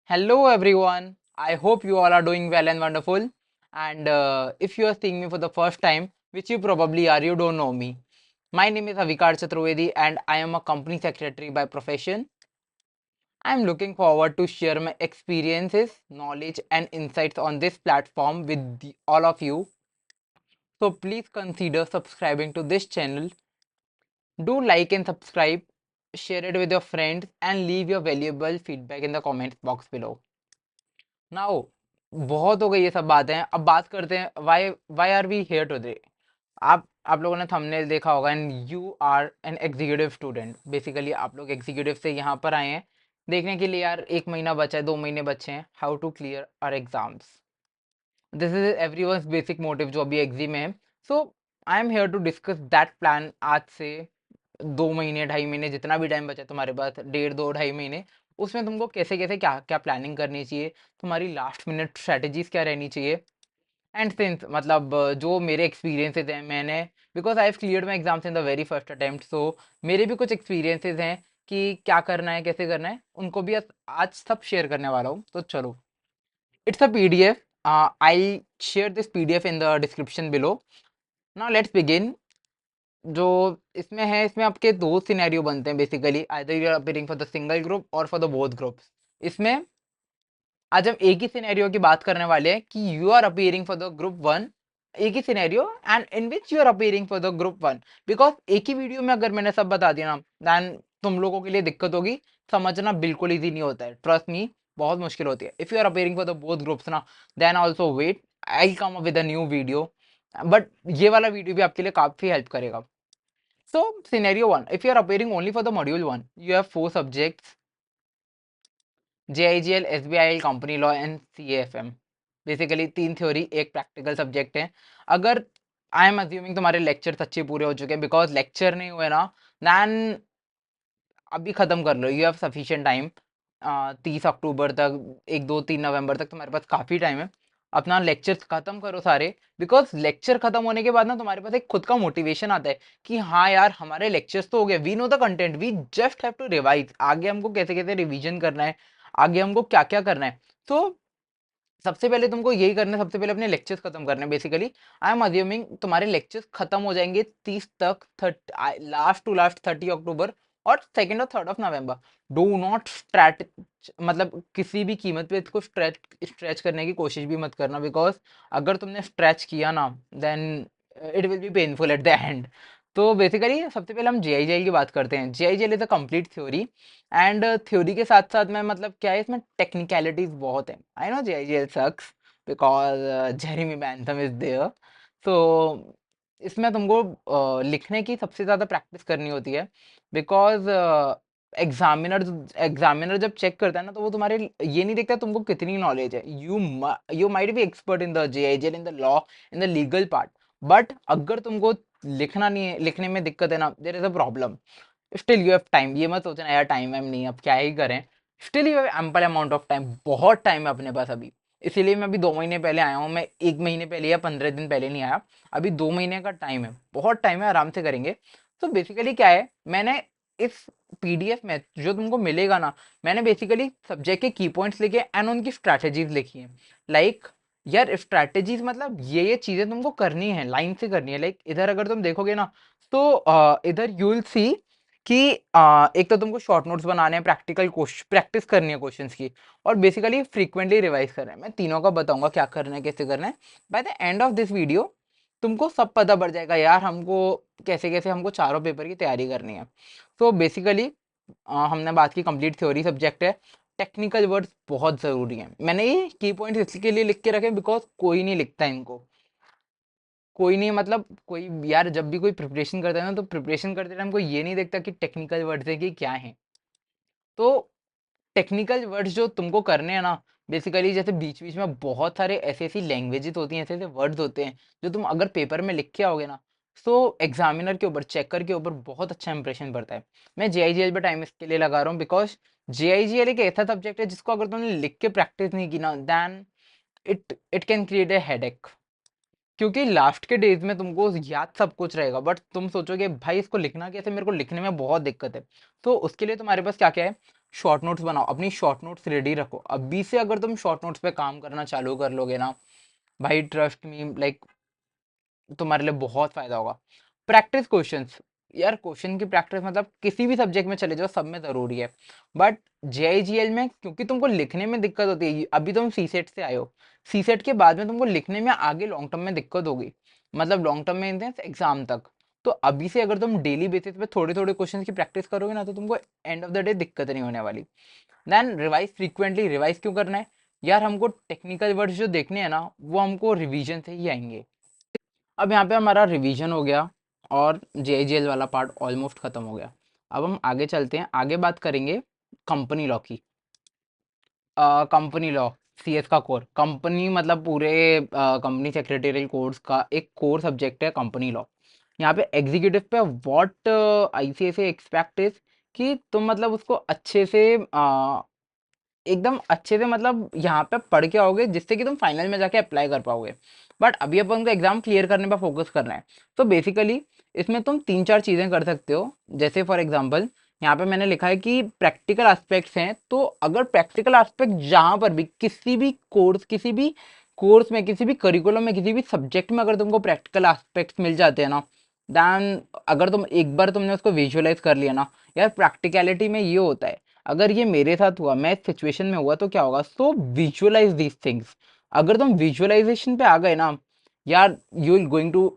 Hello, everyone. I hope you all are doing well and wonderful. And if you are seeing me for the first time, which you probably are, you don't know me. My name is Avikar Chaturvedi, and I am a company secretary by profession. I am looking forward to share my experiences, knowledge, and insights on this platform with all of you. So please consider subscribing to this channel. Do like and subscribe, share it with your friends, and leave your valuable feedback in the comments box below. Now बहुत हो गई ये सब बातें। अब बात करते हैं why why are we here today. आप लोगों ने थंबनेल देखा होगा and you are an executive student. Basically आप लोग एग्जीक्यूटिव से यहाँ पर आए हैं देखने के लिए यार 1 महीना बचा है, 2 महीने बचे हैं, how to clear our exams. This is everyone's basic motive जो अभी एग्जी में है। So I am here to discuss that plan. आज से 2 महीने 2.5 महीने जितना भी टाइम बचा है तुम्हारे पास, 1.5 2 2.5 महीने, उसमें तुमको कैसे कैसे क्या क्या प्लानिंग करनी चाहिए, तुम्हारी लास्ट मिनट स्ट्रेटेजीज क्या रहनी चाहिए। एंड सिंस मतलब जो मेरे एक्सपीरियंसेस हैं, मैंने because I have cleared my exams in the very first attempt, so मेरे भी कुछ एक्सपीरियंसेस हैं कि क्या करना है कैसे करना है, उनको भी आज सब शेयर करने वाला हूँ। तो चलो, it's a PDF. I share this PDF in the description below. Now let's begin. जो इसमें है, इसमें आपके दो सिनेरियो बनते हैं basically, either you are appearing for the single group और फॉर द बोथ ग्रुप्स। इसमें आज हम एक ही सिनेरियो की बात करने वाले हैं कि you are appearing for the group one. एक ही scenario and in which you are appearing for the group one. Because एक ही वीडियो में अगर मैंने सब बता दिया ना, दैन तुम लोगों के लिए दिक्कत होगी। समझना बिल्कुल ईजी नहीं होता है, ट्रस्ट मी, बहुत मुश्किल होती है। If you are appearing for the both groups ना, then also wait, I come up with a new video. But ये वाला वीडियो भी आपके लिए काफी हेल्प करेगा। So, scenario one, if you are appearing only for the module one, you have four subjects: JIGL, SBIL, Company Law and CAFM. Basically 3 theory, एक practical subject है। अगर आई एम अज्यूमिंग तुम्हारे lectures अच्छे पूरे हो चुके हैं, बिकॉज लेक्चर नहीं हुए ना, दैन अभी खत्म कर लो, यू हैव सफिशिएंट टाइम। 30 अक्टूबर तक, 1 2 3 नवंबर तक तुम्हारे पास काफ़ी टाइम है। अपना लेक्चर्स खत्म करो सारे, बिकॉज लेक्चर खत्म होने के बाद ना तुम्हारे पास एक खुद का मोटिवेशन आता है कि हाँ यार हमारे लेक्चर्स तो हो गए, we know the content, we just have to revise. आगे हमको कैसे कैसे रिवीजन करना है, आगे हमको क्या क्या करना है। तो सबसे पहले तुमको यही करना है, सबसे पहले अपने लेक्चर्स खत्म करने हैं बेसिकली। आई एम अज्यूमिंग तुम्हारे लेक्चर्स खत्म हो जाएंगे 30 तक, लास्ट टू लास्ट 30 अक्टूबर और 2 और 3 of November. Do not straight, मतलब किसी भी कीमत पे इसको स्ट्रेच स्ट्रेच करने की कोशिश भी मत करना, बिकॉज अगर तुमने स्ट्रेच किया ना, then it will be painful at the end. तो बेसिकली सबसे पहले हम JIGL की बात करते हैं। JIGL is a complete theory and theory के साथ साथ में मतलब क्या है, इसमें टेक्निकलिटीज बहुत है। I know JIGL sucks because Jeremy Bentham is there. तो इसमें तुमको लिखने की सबसे ज़्यादा प्रैक्टिस करनी होती है, बिकॉज एग्जामिनर एग्जामिनर जब चेक करता है ना, तो वो तुम्हारे ये नहीं देखता तुमको कितनी नॉलेज है। You might be expert in the JIGL, in the law, in the legal part, but अगर तुमको लिखना नहीं है, लिखने में दिक्कत है ना, there is a problem. Still you have time, ये मत सोचना यार टाइम वाइम नहीं है, अब क्या ही करें। Still you have ample amount of time, बहुत टाइम है अपने पास अभी। इसीलिए मैं अभी 2 महीने पहले आया हूँ, मैं 1 महीने पहले या 15 दिन पहले नहीं आया। अभी 2 महीने का टाइम है, बहुत टाइम है, आराम से करेंगे। तो बेसिकली क्या है, मैंने इस पीडीएफ में जो तुमको मिलेगा ना, मैंने बेसिकली सब्जेक्ट के की पॉइंट्स लिखे एंड उनकी स्ट्रैटेजीज लिखी है। लाइक यार स्ट्रैटेजीज मतलब ये चीजें तुमको करनी है, लाइन से करनी है। लाइक इधर अगर तुम देखोगे ना, तो इधर यू विल सी कि एक तो तुमको शॉर्ट नोट्स बनाने हैं, प्रैक्टिकल प्रैक्टिस करनी है क्वेश्चंस की, और बेसिकली फ्रीक्वेंटली रिवाइज करना है। मैं तीनों का बताऊंगा क्या करना है कैसे करना है। By the end of this video तुमको सब पता पड़ जाएगा यार हमको कैसे कैसे हमको चारों पेपर की तैयारी करनी है। तो बेसिकली हमने बात की, कंप्लीट थ्योरी सब्जेक्ट है। टेक्निकल वर्ड्स बहुत ज़रूरी हैं, मैंने ये की पॉइंट्स इसके लिए लिख के रखे बिकॉज कोई नहीं लिखता इनको। कोई नहीं, मतलब कोई यार जब भी कोई प्रिपरेशन करता है ना, तो प्रिपरेशन करते टाइम कोई ये नहीं देखता कि टेक्निकल वर्ड्स है कि क्या है। तो टेक्निकल वर्ड्स जो तुमको करने हैं ना, बेसिकली जैसे बीच बीच में बहुत सारे ऐसी ऐसी लैंग्वेजेस होती हैं, ऐसे ऐसे वर्ड्स होते हैं जो तुम अगर पेपर में लिख के आओगे ना, तो एग्जामिनर के ऊपर, चेकर के ऊपर बहुत अच्छा इंप्रेशन पड़ता है। मैं JIGL पे टाइम इसके लिए लगा रहा हूँ, बिकॉज JIGL एक ऐसा सब्जेक्ट है जिसको अगर तुमने लिख के प्रैक्टिस नहीं की ना, then it can create a headache. क्योंकि लास्ट के डेज में तुमको याद सब कुछ रहेगा, बट तुम सोचोगे भाई इसको लिखना कैसे, मेरे को लिखने में बहुत दिक्कत है। तो उसके लिए तुम्हारे पास क्या क्या है, शॉर्ट नोट्स बनाओ, अपनी शॉर्ट नोट्स रेडी रखो। अभी से अगर तुम शॉर्ट नोट्स पे काम करना चालू कर लोगे ना भाई, ट्रस्ट मी, लाइक तुम्हारे लिए बहुत फायदा होगा। प्रैक्टिस क्वेश्चंस, यार क्वेश्चन की प्रैक्टिस मतलब किसी भी सब्जेक्ट में चले जाओ, सब में जरूरी है। बट जेआईजीएल में क्योंकि तुमको लिखने में दिक्कत होती है, अभी तुम सी सेट से आए हो, सी सेट के बाद में तुमको लिखने में आगे लॉन्ग टर्म में दिक्कत होगी, मतलब लॉन्ग टर्म में इन द एग्जाम तक। तो अभी से अगर तुम डेली बेसिस पे थोड़े थोड़े क्वेश्चन की प्रैक्टिस करोगे ना, तो तुमको एंड ऑफ द डे दिक्कत नहीं होने वाली। देन रिवाइज फ्रीक्वेंटली, रिवाइज क्यों करना है यार, हमको टेक्निकल वर्ड्स जो देखने हैं ना, वो हमको रिवीजन से ही आएंगे। अब यहाँ पे हमारा रिवीजन हो गया और जेआईजीएल वाला पार्ट ऑलमोस्ट खत्म हो गया। अब हम आगे चलते हैं, आगे बात करेंगे कंपनी लॉ की। कंपनी लॉ, सीएस का कोर, कंपनी मतलब पूरे कंपनी सेक्रेटरियल कोर्स का एक कोर सब्जेक्ट है कंपनी लॉ। यहाँ पे एग्जीक्यूटिव पे व्हाट आईसीएसए एक्सपेक्ट इज कि तुम मतलब उसको अच्छे से एकदम अच्छे से मतलब यहाँ पे पढ़ के आओगे, जिससे कि तुम फाइनल में जाके अप्लाई कर पाओगे। बट अभी अपन को एग्जाम क्लियर करने पर फोकस करना है। तो बेसिकली इसमें तुम तीन चार चीज़ें कर सकते हो। जैसे फॉर एग्जांपल यहाँ पे मैंने लिखा है कि प्रैक्टिकल एस्पेक्ट्स हैं, तो अगर प्रैक्टिकल एस्पेक्ट जहाँ पर भी किसी भी कोर्स में, किसी भी करिकुलम में, किसी भी सब्जेक्ट में अगर तुमको प्रैक्टिकल एस्पेक्ट्स मिल जाते हैं ना, दैन अगर तुम एक बार तुमने उसको विजुअलाइज कर लिया ना, यार प्रैक्टिकलिटी में ये होता है, अगर ये मेरे साथ हुआ, मैं इस सिचुएशन में हुआ, तो क्या होगा, सो विजुअलाइज दीज थिंग्स। अगर तुम विजुअलाइजेशन पे आ गए ना यार, you will going to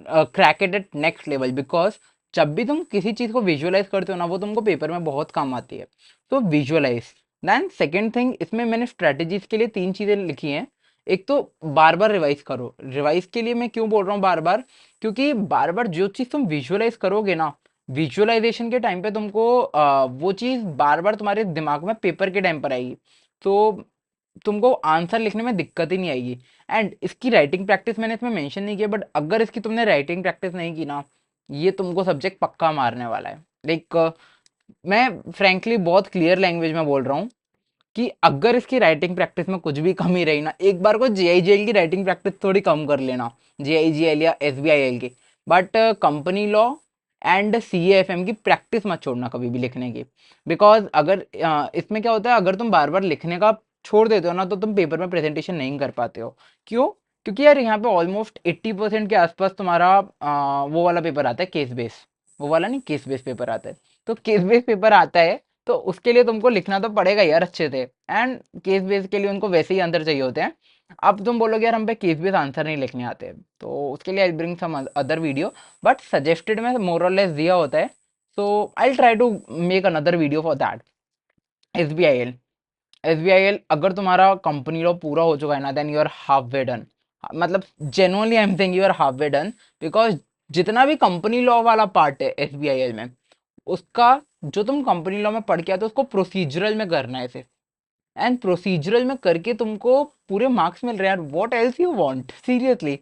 crack it at next level, because जब भी तुम किसी चीज को विजुअलाइज करते हो ना, वो तुमको पेपर में बहुत काम आती है। तो विजुअलाइज। देन सेकेंड थिंग, इसमें मैंने स्ट्रेटेजीज के लिए तीन चीजें लिखी हैं। एक तो बार बार रिवाइज करो। रिवाइज के लिए मैं क्यों बोल रहा हूँ बार बार, क्योंकि बार बार जो चीज तुम विजुअलाइज करोगे ना, विजुअलाइजेशन के टाइम पे तुमको वो चीज़ बार बार तुम्हारे दिमाग में पेपर के टाइम पर आएगी, तो तुमको आंसर लिखने में दिक्कत ही नहीं आएगी। एंड इसकी राइटिंग प्रैक्टिस मैंने इसमें मेंशन नहीं किया, बट अगर इसकी तुमने राइटिंग प्रैक्टिस नहीं की ना, ये तुमको सब्जेक्ट पक्का मारने वाला है। लाइक मैं फ्रेंकली बहुत क्लियर लैंग्वेज में बोल रहा हूँ कि अगर इसकी राइटिंग प्रैक्टिस में कुछ भी कमी रही ना, एक बार को जेआईजीएल की राइटिंग प्रैक्टिस थोड़ी कम कर लेना, जेआईजीएल या एसबीआईएल की। बट कंपनी लॉ एंड सीएएफएम की प्रैक्टिस मत छोड़ना कभी भी लिखने की। बिकॉज अगर इसमें क्या होता है, अगर तुम बार बार लिखने का छोड़ देते हो ना, तो तुम पेपर में प्रेजेंटेशन नहीं कर पाते हो। क्यों? क्योंकि यार यहाँ पे ऑलमोस्ट 80% के आसपास तुम्हारा वो वाला पेपर आता है, केस बेस। वो वाला नहीं, केस बेस पेपर आता है। तो केस बेस पेपर आता है, तो उसके लिए तुमको लिखना तो पड़ेगा यार अच्छे से। एंड केस बेस के लिए उनको वैसे ही आंसर चाहिए होते हैं। अब तुम बोलोगे यार हम पे केस बेस आंसर नहीं लिखने आते, तो उसके लिए I bring some other video. But suggested में मोर और लेस दिया होता है, so I try to make another video for that. SBIL, SBIL अगर तुम्हारा कंपनी लॉ पूरा हो चुका है ना, then you are half way done. मतलब genuinely I am saying you are half way done. Because जितना भी कंपनी लॉ वाला पार्ट है एसबीआईएल में, उसका जो तुम कंपनी लॉ में पढ़ के आते हो, उसको प्रोसीजरल में करना है सिर्फ। एंड प्रोसीजरल में करके तुमको पूरे मार्क्स मिल रहे हैं यार, what else you want seriously.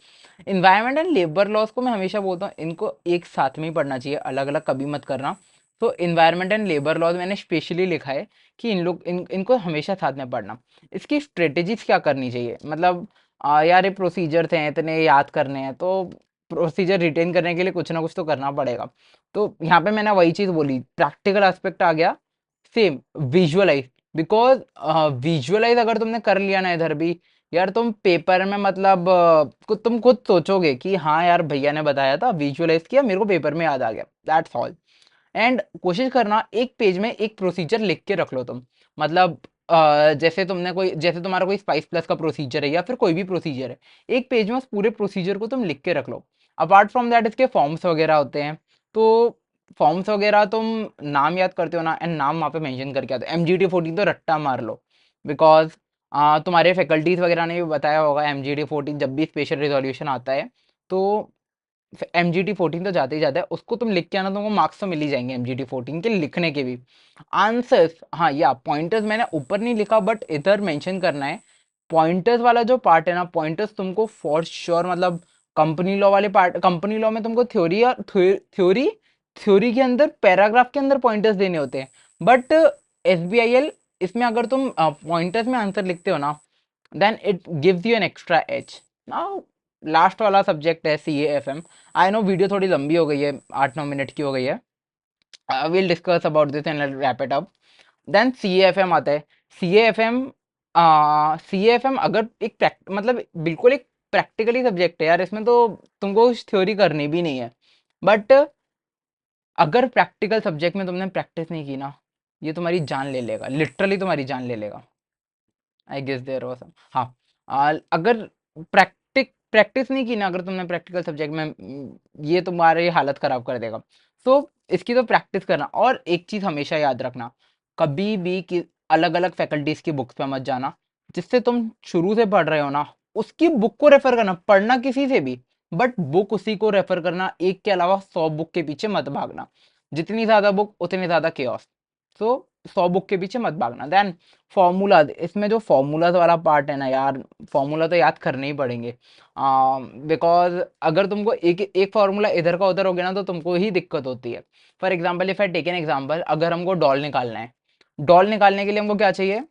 Environment and labour laws को मैं हमेशा बोलता हूँ, इनको एक साथ में ही पढ़ना चाहिए, अलग अलग कभी मत करना। तो इन्वायरमेंट एंड लेबर लॉज मैंने स्पेशली लिखा है कि इनको हमेशा साथ में पढ़ना। इसकी स्ट्रेटेजीज क्या करनी चाहिए, मतलब यार ये प्रोसीजर थे इतने याद करने हैं, तो प्रोसीजर रिटेन करने के लिए कुछ ना कुछ तो करना पड़ेगा। तो यहाँ पे मैंने वही चीज़ बोली, प्रैक्टिकल एस्पेक्ट आ गया, सेम विजुअलाइज। बिकॉज विजुअलाइज अगर तुमने कर लिया ना इधर भी, यार तुम पेपर में मतलब तुम खुद सोचोगे कि हाँ यार भैया ने बताया था, विजुअलाइज किया, मेरे को पेपर में याद आ गया, दैट्स ऑल। एंड कोशिश करना एक पेज में एक प्रोसीजर लिख के रख लो तुम। मतलब जैसे तुम्हारा कोई स्पाइस प्लस का प्रोसीजर है या फिर कोई भी प्रोसीजर है, एक पेज में उस पूरे प्रोसीजर को तुम लिख के रख लो। अपार्ट फ्रॉम दैट इसके फॉर्म्स वगैरह होते हैं, तो फॉर्म्स वगैरह तुम नाम याद करते हो ना, एंड नाम वहाँ पे मेंशन करके आते हो। MGT 14 तो रट्टा मार लो। बिकॉज तुम्हारे फैकल्टीज वगैरह ने भी बताया होगा, MGT 14 जब भी स्पेशल रिजोल्यूशन आता है, तो MGT 14 तो जाते ही जाता है, उसको तुम लिख के आना, तुमको मार्क्स तो मिल ही जाएंगे MGT 14 के लिखने के भी। आंसर्स, हाँ या पॉइंटर्स मैंने ऊपर नहीं लिखा, बट इधर मेंशन करना है। पॉइंटर्स वाला जो पार्ट है ना, पॉइंटर्स तुमको फॉर श्योर मतलब कंपनी लॉ वाले पार्ट, कंपनी लॉ में तुमको थ्योरी और थ्योरी थ्योरी के अंदर पैराग्राफ के अंदर पॉइंटर्स देने होते हैं। बट SBIL, इसमें अगर तुम पॉइंटर्स में आंसर लिखते हो ना, then it gives you an extra edge. Now last वाला सब्जेक्ट है CAFM। आई नो वीडियो थोड़ी लंबी हो गई है, 8-9 मिनट की हो गई है। Will discuss about this and wrap it up. Then C F M आता है। C F M C F M अगर मतलब बिल्कुल एक प्रैक्टिकली सब्जेक्ट है यार, इसमें तो तुमको थ्योरी करनी भी नहीं है। बट अगर प्रैक्टिकल सब्जेक्ट में तुमने प्रैक्टिस नहीं की ना, ये तुम्हारी जान ले लेगा, लिटरली तुम्हारी जान ले लेगा। आई गेस देयर वाज हाँ। अगर प्रैक्टिस नहीं की ना अगर तुमने प्रैक्टिकल सब्जेक्ट में, ये तुम्हारी हालत खराब कर देगा। सो इसकी तो प्रैक्टिस करना। और एक चीज हमेशा याद रखना, कभी भी अलग अलग फैकल्टीज की बुक्स पे मत जाना। जिससे तुम शुरू से पढ़ रहे हो ना, उसकी बुक को रेफर करना, पढ़ना किसी से भी, बट बुक उसी को रेफर करना। एक के अलावा 100 बुक के पीछे मत भागना। जितनी ज्यादा बुक उतनी ज्यादा केओस। सो 100 बुक के पीछे मत भागना। देन फॉर्मूला, इसमें जो फॉर्मूलाज वाला पार्ट है ना यार, फॉर्मूला तो याद करने ही पड़ेंगे। बिकॉज अगर तुमको एक एक फार्मूला इधर का उधर हो गया ना, तो तुमको ही दिक्कत होती है। For example, if I take an example, अगर हमको डॉल निकालना है, डॉल निकालने के लिए हमको क्या चाहिए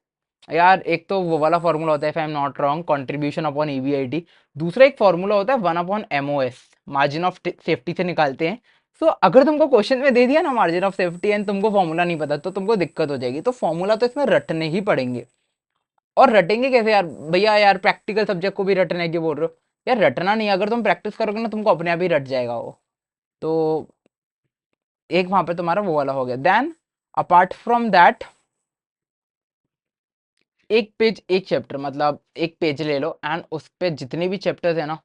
यार? एक तो वो वाला फॉर्मूला होता है, if I am not wrong, contribution upon EBIT. दूसरा एक फॉर्मूला होता है 1 upon MOS, margin of safety से निकालते हैं। सो अगर तुमको क्वेश्चन में दे दिया ना मार्जिन ऑफ सेफ्टी एंड तुमको फॉर्मूला नहीं पता, तो तुमको दिक्कत हो जाएगी। तो फॉर्मूला तो इसमें रटने ही पड़ेंगे। और रटेंगे कैसे यार? भैया यार प्रैक्टिकल सब्जेक्ट को भी रटने की बोल रहे हो यार? रटना नहीं, अगर तुम प्रैक्टिस करोगे ना, तुमको अपने आप ही रट जाएगा वो। तो एक वहां पे तुम्हारा वो वाला हो गया। देन अपार्ट फ्रॉम दैट, एक पेज एक चैप्टर, मतलब एक पेज ले लो एंड उस पे जितने भी चैप्टर्स है ना,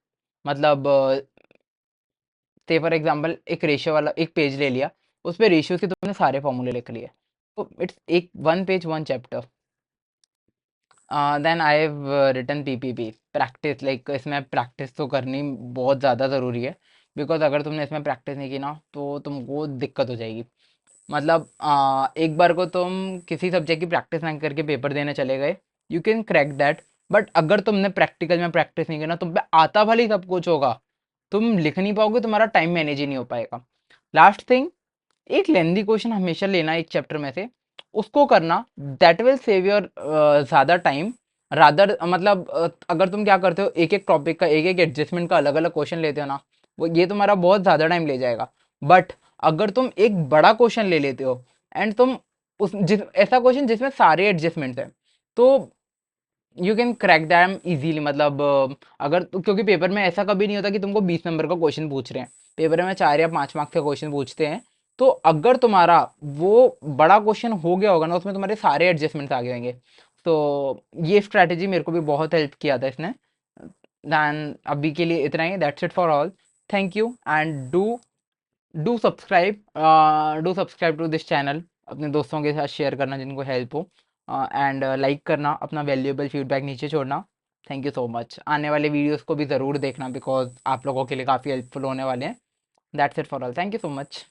मतलब से फॉर एग्जांपल एक रेशियो वाला एक पेज ले लिया, उस पे रेशियो के तुमने सारे फॉर्मूले लिख लिए। तो इट्स एक 1 page 1 chapter. Then I have written PPP. Practice, like इसमें प्रैक्टिस तो करनी बहुत ज़्यादा ज़रूरी है। बिकॉज अगर तुमने इसमें प्रैक्टिस नहीं की ना, तो तुमको दिक्कत हो जाएगी। मतलब एक बार को तुम किसी सब्जेक्ट की प्रैक्टिस नहीं करके पेपर देने चले गए, you can crack that. But अगर तुमने प्रैक्टिकल में प्रैक्टिस नहीं करना, तुम पे आता भले सब कुछ होगा, तुम लिख नहीं पाओगे, तुम्हारा टाइम मैनेज ही नहीं हो पाएगा। लास्ट थिंग, एक लेंदी क्वेश्चन हमेशा लेना एक चैप्टर में से, उसको करना। दैट विल सेव योर ज़्यादा टाइम रादर। मतलब अगर तुम क्या करते हो, एक एक टॉपिक का एक एक एडजस्टमेंट का अलग अलग क्वेश्चन लेते हो ना, वो ये तुम्हारा बहुत ज़्यादा टाइम ले जाएगा। बट अगर तुम एक बड़ा क्वेश्चन ले लेते हो एंड तुम ऐसा क्वेश्चन जिसमें सारे एडजस्टमेंट्स हैं, तो you can crack them easily. मतलब अगर क्योंकि पेपर में ऐसा कभी नहीं होता कि तुमको 20 नंबर का क्वेश्चन पूछ रहे हैं, पेपर में 4 या 5 मार्क्स का क्वेश्चन पूछते हैं। तो अगर तुम्हारा वो बड़ा क्वेश्चन हो गया होगा ना, उसमें तुम्हारे सारे एडजस्टमेंट्स आ गए होंगे। तो ये स्ट्रैटेजी मेरे को भी बहुत हेल्प किया था इसने। दैन अभी के लिए इतना ही, that's it for all. Thank you and do subscribe to this channel. अपने दोस्तों के साथ शेयर करना जिनको हेल्प हो, एंड लाइक करना, अपना वैल्यूएबल फीडबैक नीचे छोड़ना। Thank you so much. आने वाले वीडियोस को भी ज़रूर देखना, बिकॉज आप लोगों के लिए काफ़ी हेल्पफुल होने वाले हैं। That's it for all, thank you so much.